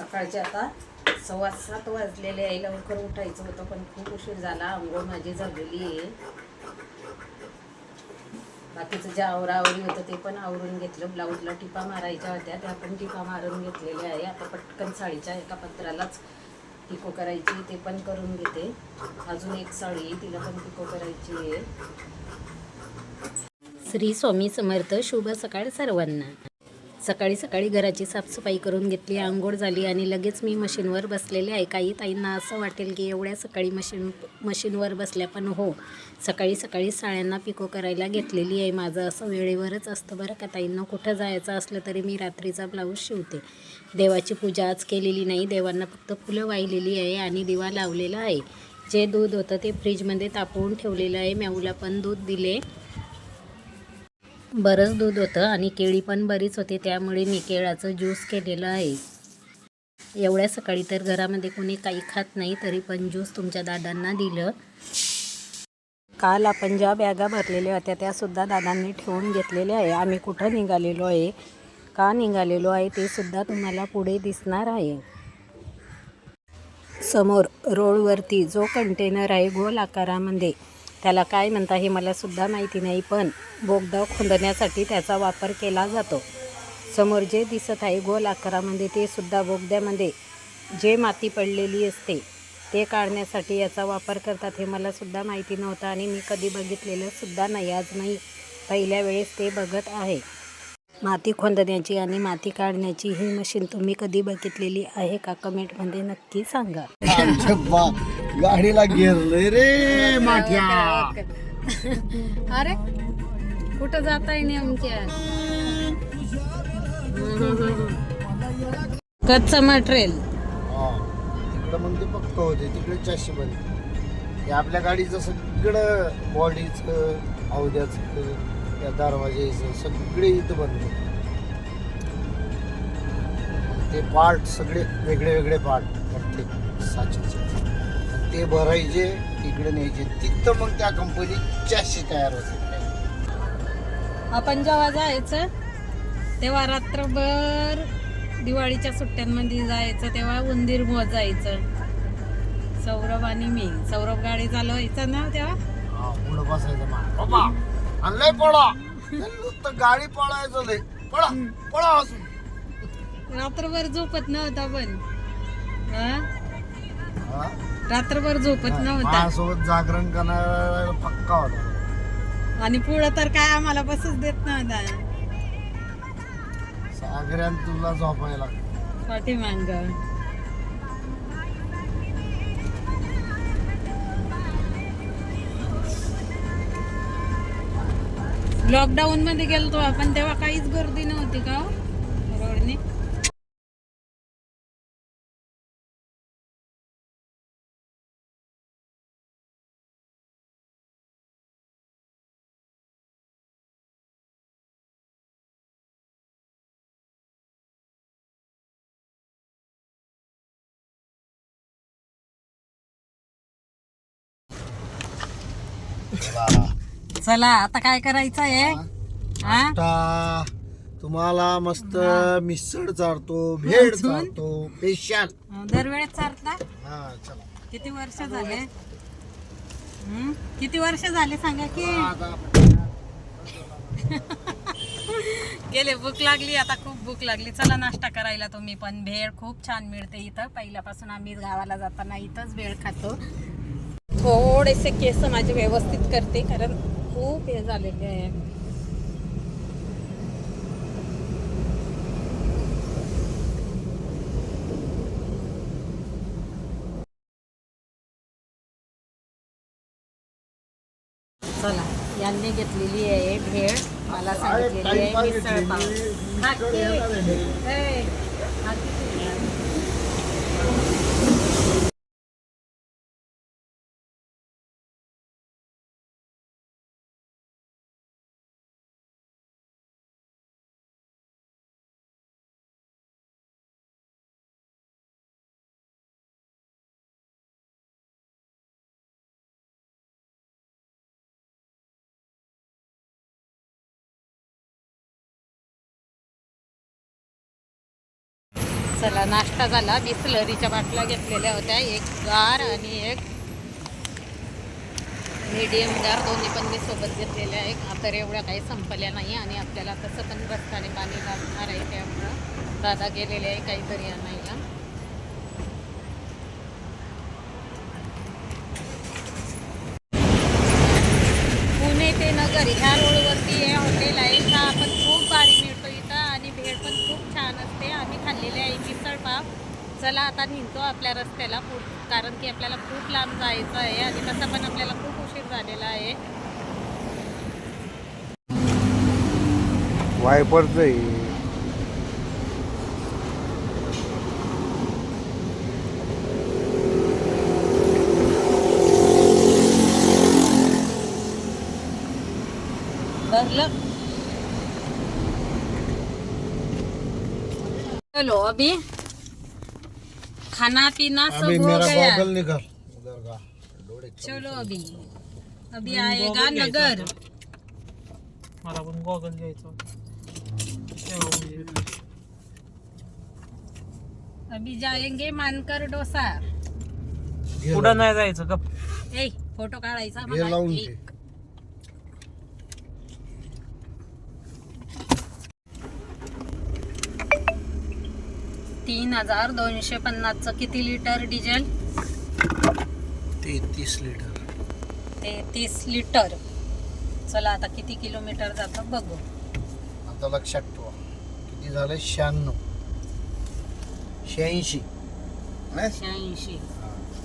सकाळचे आता 6:15 वाजलेले आहे. लवकर उठायचं होतं पण खूप उशीर झाला. अंघोळ माझी झालेली आहे. बाकीचं जे आवरावरी होतं ते पण आवरून घेतलं. ब्लाऊजला टिपा मारायच्या होत्या त्या पण टिपा मारून घेतलेल्या आहे. आता पटकन साडीच्या एका पत्रालाच पिको करायची ते पण करून घेते. अजून एक साडी तिला पण पिको करायची आहे. श्री स्वामी समर्थ. शुभ सकाळ सर्वांना. सकाळी सकाळी घराची साफसफाई करून घेतली, आंघोळ झाली आणि लगेच मी मशीनवर बसलेले आहे. काही ताईंना असं वाटेल की एवढ्या सकाळी मशीनवर बसल्या, पण हो, सकाळी सकाळी साड्यांना पिको करायला घेतलेली आहे. माझं असं वेळेवरच असतं बरं का ताईंना. कुठं जायचं असलं तरी मी रात्रीचा ब्लाऊज शिवते. देवाची पूजा आज केलेली नाही. देवांना फक्त फुलं वाहिलेली आहे आणि दिवा लावलेला आहे. जे दूध होतं ते फ्रीजमध्ये तापवून ठेवलेलं आहे. म्याऊला पण दूध दिले. बरंच दूध होतं आणि केळी पण बरीच होती, त्यामुळे मी केळाचं ज्यूस केलेलं आहे. एवढ्या सकाळी तर घरामध्ये कोणी काही खात नाही, तरी पण ज्यूस तुमच्या दादांना दिलं. काल आपण ज्या बॅगा भरलेल्या होत्या त्यासुद्धा दादांनी ठेवून घेतलेल्या आहे. आम्ही कुठं निघालेलो आहे, का निघालेलो आहे ते सुद्धा तुम्हाला पुढे दिसणार आहे. समोर रोडवरती जो कंटेनर आहे गोल आकारामध्ये, त्याला काय म्हणता हे मला सुद्धा माहिती नाही, पण बोगदा खोदण्यासाठी त्याचा वापर केला जातो. समोर जे दिसत आहे गोल आकारामध्ये ते सुद्धा बोगद्यामध्ये जे माती पडलेली असते ते काढण्यासाठी याचा वापर करतात. हे मला सुद्धा माहिती नव्हतं आणि मी कधी बघितलेलं सुद्धा नाही. आज मी पहिल्या वेळेस ते बघत आहे. माती खोदण्याची आणि माती काढण्याची ही मशीन तुम्ही कधी बघितलेली आहे का? कमेंटमध्ये नक्की सांगा. गाडीला घेरलंय रे माठ्या. अरे कुठं जाताय नेमक्या? कच्चं मटेरियल तिकडं मग ते पक्क होते, तिकडे चॅशी बनते. हे आपल्या गाडीचं सगळं बॉडीचं, अवद्याचं, त्या दरवाजेचं सगळे इथं बनते. ते पार्ट सगळे वेगळे वेगळे पार्ट प्रत्येक साचेचे, ते भरायचे इकडे न्यायचे. तिथं मग त्या कंपनी चॅशी तयार होते. आपण जेव्हा जायचं तेव्हा रात्रभर दिवाळीच्या सुट्ट्यांमध्ये जायचं, तेव्हा उंदीर मोजायचं. सौरभ आणि मी. सौरभ गाडी चालवायचं ना तेव्हा. पुढं बसायचं बाबा आणि लय पळा, नुसतं गाडी पळायचं, लय पळा पळा असून. रात्रभर झोपत नव्हता पण रात्रभर झोपत नव्हता. माझ्यासोबत जागरण करणारा पक्का होता. आणि पुढं तर काय आम्हाला बसच देत नव्हता. सागऱ्यान तुला झोपायला पाठीमांग. लॉकडाऊन मध्ये गेलतो आपण तेव्हा काहीच गर्दी नव्हती का रोडने? चला आता काय करायचं आहे? तुम्हाला मस्त मिसळ चारतो, भेळ चारतो, स्पेशल. दरवेळेस चालता. चला. किती वर्ष झाले? किती वर्ष झाले सांगा की? गेले. भूक लागली आता, खूप भूक लागली. चला नाश्ता करायला. तुम्ही पण. भेळ खूप छान मिळते इथं. पहिल्यापासून आम्ही गावाला जाताना इथंच भेळ खातो. थोडेसे केस माझे व्यवस्थित करते कारण खूप हे झालेले आहे. चला, यांनी घेतलेली आहे भेळ, मला सांगितलेली आहे मिसळ पाव. चला नाश्ता झाला. बिसलरीच्या बाटल्या घेतलेल्या होत्या, एक गार आणि एक मीडियम गार, दोन्ही पण मी सोबत घेतलेल्या आहे. आता एवढ्या काही संपल्या नाही आणि आपल्याला तसं पण रस्त्याने पाणी लागणार आहे, त्यामुळं दादा गेलेले आहे काहीतरी आणायला. पुणे ते नगर ह्या रोडवरती हे हॉटेल आहे. चहा पण खूप भारी मिळतो इथं आणि भेळ पण खूप छान असते. आम्ही खाल्लेले आहे मिसळपाव. चला आता निघतो आपल्या रस्त्याला, कारण की आपल्याला खूप लांब जायचं आहे आणि तसा पण आपल्याला खूप उशीर झालेला आहे. वायपरचं आहे. भरलं. चलो अभी खाना पीना सब अभी हो मेरा गया. गॉगल निकाल उधर का डोळे चलो अभी अभी आएगा नगर. मला पण गॉगल घ्यायचं. अभी जाएंगे मानकर डोसा. पुढं नाही जायचं गप. ए फोटो काढायचा हे मला. लावून एक. दे. 3250चं किती लिटर डिझेल? 33 लिटर. 33 लिटर. चला आता किती किलोमीटर जातं बघू. आता लक्षात ठेवा किती झालं. 96 86 86.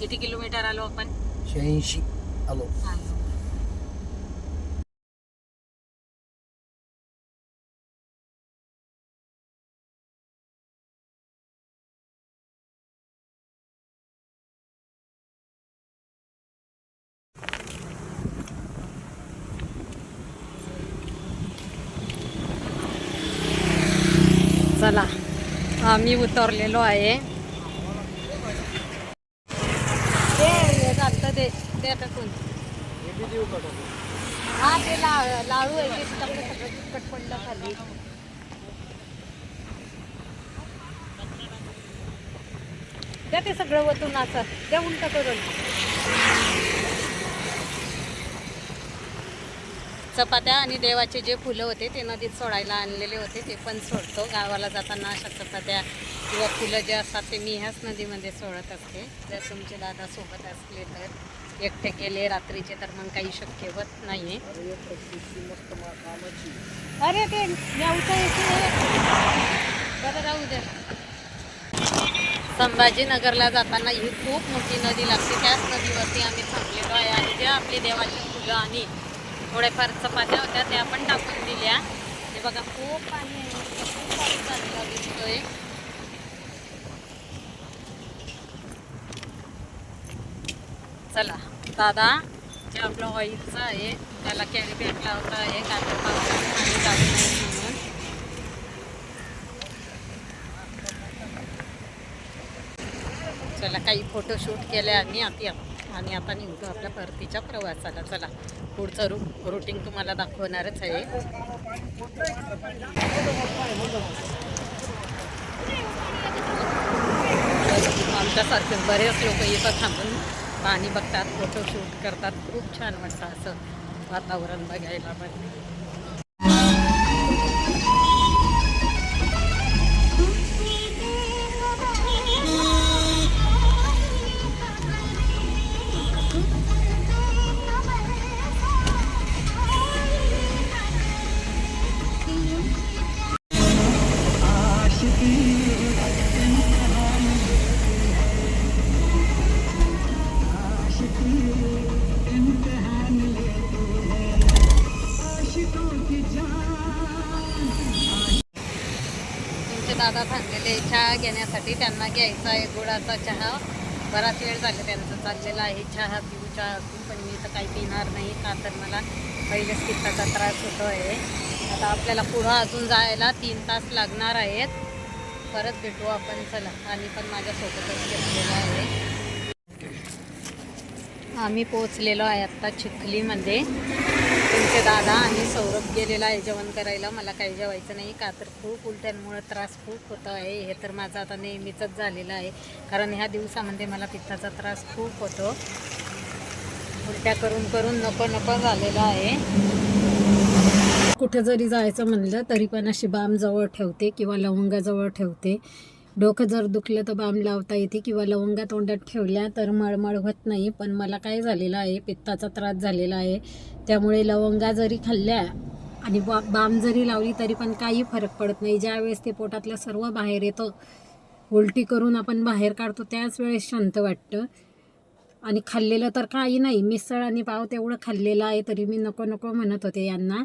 किती किलोमीटर आलो आपण? 86 आलो. चला आम्ही उतरलेलो आहे. ते चालतं ते आता कोण हा ते लाडू आहे ते सगळं चिकट पडलं खाली. त्या ते सगळं वतून असं त्या उलट करून. चपात्या आणि देवाचे जे फुलं होते ते नदीत सोडायला आणलेले होते ते पण सोडतो. गावाला जाताना अशा चपात्या किंवा फुलं जे असतात ते मी ह्याच नदीमध्ये सोडत असते. जर तुमचे दादा सोबत असले तर, एकटे केले रात्रीचे तर मग काही शक्य होत नाही. अरे ते न्यावचं येते बरं, राहू दे. संभाजीनगरला जाताना ही खूप मोठी नदी लागते, त्याच नदीवरती आम्ही थांबलेलो आहे आणि जे आपले देवाची फुलं आणि थोड्याफार चपात्या होत्या त्या पण टाकून दिल्या. हे बघा खूप पाणी आहे, खूप पाऊस झालेला दिसतोय. चला दादा जे आपलं ऑइलचं आहे त्याला कॅरी बॅग लावता आहे कारण पावसाचं पाणी जाऊ नये म्हणून. चला काही फोटोशूट केले आम्ही आणि आता निघतो आपल्या परतीच्या प्रवासाला. चला पुढचं रुटीन तुम्हाला दाखवणारच आहे. आमच्यासारखे बरेच लोक इथं थांबून पाणी बघतात, फोटोशूट करतात. खूप छान वाटतं असं वातावरण बघायला पण. दादा थांबलेले चहा घेण्यासाठी. त्यांना घ्यायचा आहे गुळाचा चहा. बराच वेळ झाला त्यांचं चाललेला आहे चहा पिऊ चहा पिऊ, पण मी तर काही पिणार नाही का तर मला पहिलेच पित्ताचा त्रास होतो आहे. आता आपल्याला पुढं अजून जायला 3 तास लागणार आहेत. परत भेटू आपण. चला आणि पण माझ्यासोबतच घेतलेला आहे. आम्ही पोहोचलेलो आहे आत्ता चिखलीमध्ये. तुमचे दादा आणि सौरभ गेलेला आहे जेवण करायला. मला काही जेवायचं नाही का तर खूप उलट्यांमुळे त्रास खूप होत आहे. हे तर माझं आता नेहमीचंच झालेलं आहे, कारण ह्या दिवसामध्ये मला पित्ताचा त्रास खूप होतो. उलट्या करून करून नको नको झालेलं आहे. कुठं जरी जायचं म्हणलं तरी पण अशी बाम जवळ ठेवते किंवा लवंगाजवळ ठेवते. डोकं जर दुखलं तर बाम लावता येते किंवा लवंगा तोंडात ठेवल्या तर मळमळ होत नाही. पण मला काय झालेलं आहे, पित्ताचा त्रास झालेला आहे, त्यामुळे लवंगा जरी खाल्ल्या आणि बाम जरी लावली तरी पण काही फरक पडत नाही. ज्यावेळेस ते पोटातलं सर्व बाहेर येतं, उलटी करून आपण बाहेर काढतो, त्याच वेळेस शांत वाटतं. आणि खाल्लेलं तर काही नाही, मिसळ आणि पाव तेवढं खाल्लेलं आहे, तरी मी नको नको म्हणत होते यांना.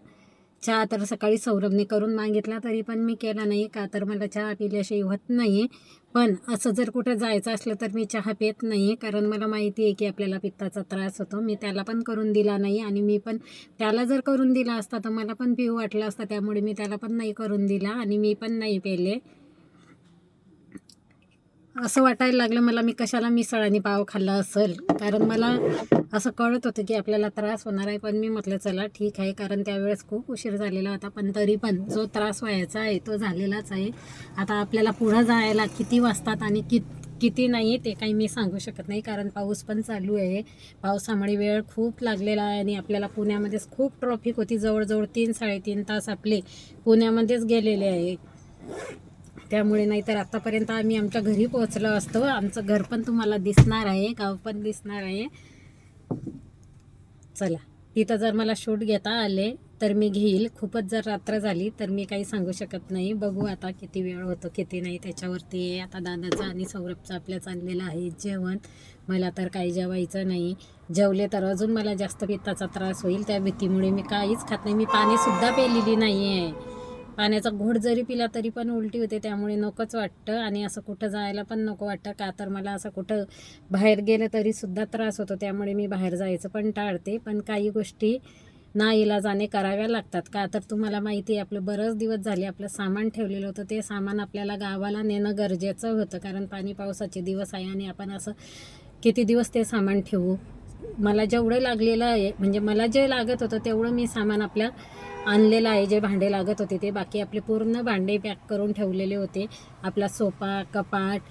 चहा तर सकाळी सौरभने करून मागितला तरी पण मी केला नाही, का तर मला चहा पिल्याशिवाय होत नाही. पण असं जर कुठं जायचं असलं तर मी चहा पित नाही, कारण मला माहिती आहे की आपल्याला पित्ताचा त्रास होतो. मी त्याला पण करून दिला नाही आणि मी पण त्याला जर करून दिला असता तर मला पण पिऊ वाटलं असतं, त्यामुळे मी त्याला पण नाही करून दिला आणि मी पण नाही पेले. असं वाटायला लागलं मला मी कशाला मिसळ आणि पाव खाल्ला असेल, कारण मला असं कळत होतं की आपल्याला त्रास होणार आहे. पण मी म्हटलं चला ठीक आहे, कारण त्यावेळेस खूप उशीर झालेला होता. पण तरी पण जो त्रास व्हायचा आहे तो झालेलाच आहे. आता आपल्याला पुढं जायला किती वाजतात आणि किती नाही ते काही मी सांगू शकत नाही, कारण पाऊस पण चालू आहे. पावसामुळे वेळ खूप लागलेला आहे आणि आपल्याला पुण्यामध्येच खूप ट्रॉफिक होती. जवळजवळ 3-3.5 तास आपले पुण्यामध्येच गेलेले आहे. त्यामुळे नाहीतर आत्तापर्यंत आम्ही आमच्या घरी पोहोचलो असतो. आमचं घर पण तुम्हाला दिसणार आहे, गाव पण दिसणार आहे. चला, तिथं जर मला शूट घेता आले तर मी घेईल. खूपच जर रात्र झाली तर मी काही सांगू शकत नाही. बघू आता किती वेळ होतो किती नाही त्याच्यावरती आहे. आता दादाचं आणि सौरभचं आपल्या चाललेलं आहे जेवण. मला तर काही जेवायचं नाही. जेवले तर अजून मला जास्त पित्ताचा त्रास होईल, त्या भीतीमुळे मी काहीच खात नाही. मी पाणीसुद्धा पेलेली नाही आहे. पाण्याचा घोट जरी पिला तरी पण उलटी होते, त्यामुळे नकोच वाटतं. आणि असं कुठं जायला पण नको वाटतं, का तर मला असं कुठं बाहेर गेलं तरीसुद्धा त्रास होतो, त्यामुळे मी बाहेर जायचं पण टाळते. पण काही गोष्टी नाईलाजाने कराव्या लागतात, का तर तुम्हाला माहिती आहे आपलं बरंच दिवस झाले आपलं सामान ठेवलेलं होतं. ते सामान आपल्याला गावाला नेणं गरजेचं होतं, कारण पाणी पावसाचे दिवस आहे आणि आपण असं किती दिवस ते सामान ठेवू. मला जेवढं लागलेलं आहे, म्हणजे मला जे लागत होतं तेवढं मी सामान आपल्या आणलेलं आहे. जे भांडे लागत होते ते, बाकी आपले पूर्ण भांडे पॅक करून ठेवलेले होते. आपला सोफा, कपाट,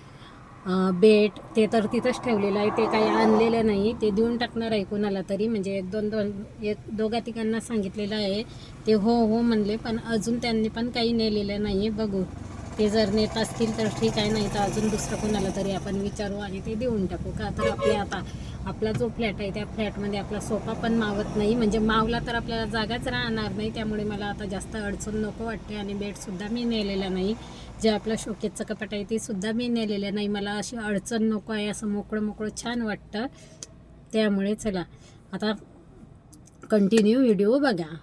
बेड ते तर तिथंच ठेवलेलं आहे. ते काही आणलेलं नाही, ते देऊन टाकणार आहे कोणाला तरी. म्हणजे एक दोघा तिघांना सांगितलेलं आहे, ते हो हो म्हणले, पण अजून त्यांनी पण काही नेलेलं नाही. बघू, ते जर नेत असतील तर ठीक आहे, नाही तर अजून दुसरं कोणाला तरी आपण विचारू आणि ते देऊन टाकू. का तर आता आपला जो फ्लॅट आहे त्या फ्लॅटमध्ये आपला सोफा पण मावत नाही, म्हणजे मावला तर आपल्याला जागाच राहणार नाही. त्यामुळे मला आता जास्त अडचण नको वाटते. आणि बेडसुद्धा मी नेलेला नाही. जे आपलं शोकेसचं कपाट आहे ते सुद्धा मी नेलेलं नाही. मला अशी अडचण नको आहे, असं मोकळं मोकळं छान वाटतं. त्यामुळे चला आता कंटिन्यू व्हिडिओ बघा.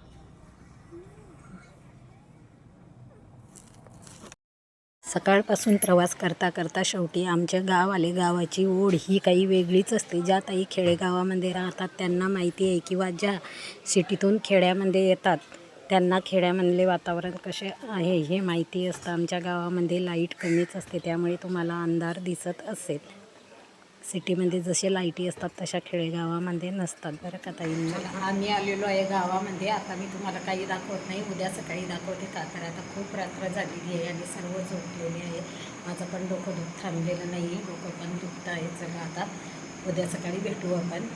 सकाळपासून प्रवास करता करता शेवटी आमचे गाव आले. गावाची ओढ ही काही वेगळीच असते. ज्या ताई खेडेगावामध्ये राहतात त्यांना माहिती आहे, किंवा ज्या सिटीतून खेड्यामध्ये येतात त्यांना खेड्यामधले वातावरण कसे आहे हे माहिती असतं. आमच्या गावामध्ये लाईट कमीच असते, त्यामुळे तुम्हाला अंधार दिसत असेल. सिटीमध्ये जसे लाईटी असतात तशा खेडेगावामध्ये नसतात बरं का ताई. आम्ही आलेलो आहे गावामध्ये. आता मी तुम्हाला काही दाखवत नाही, उद्या सकाळी दाखवते. का तर आता खूप रात्र झालेली आहे आणि सर्व झोपलेले आहे. माझं पण डोकं थांबलेलं नाही, डोकं पण दुखतं आहे. चला आता उद्या सकाळी भेटू आपण.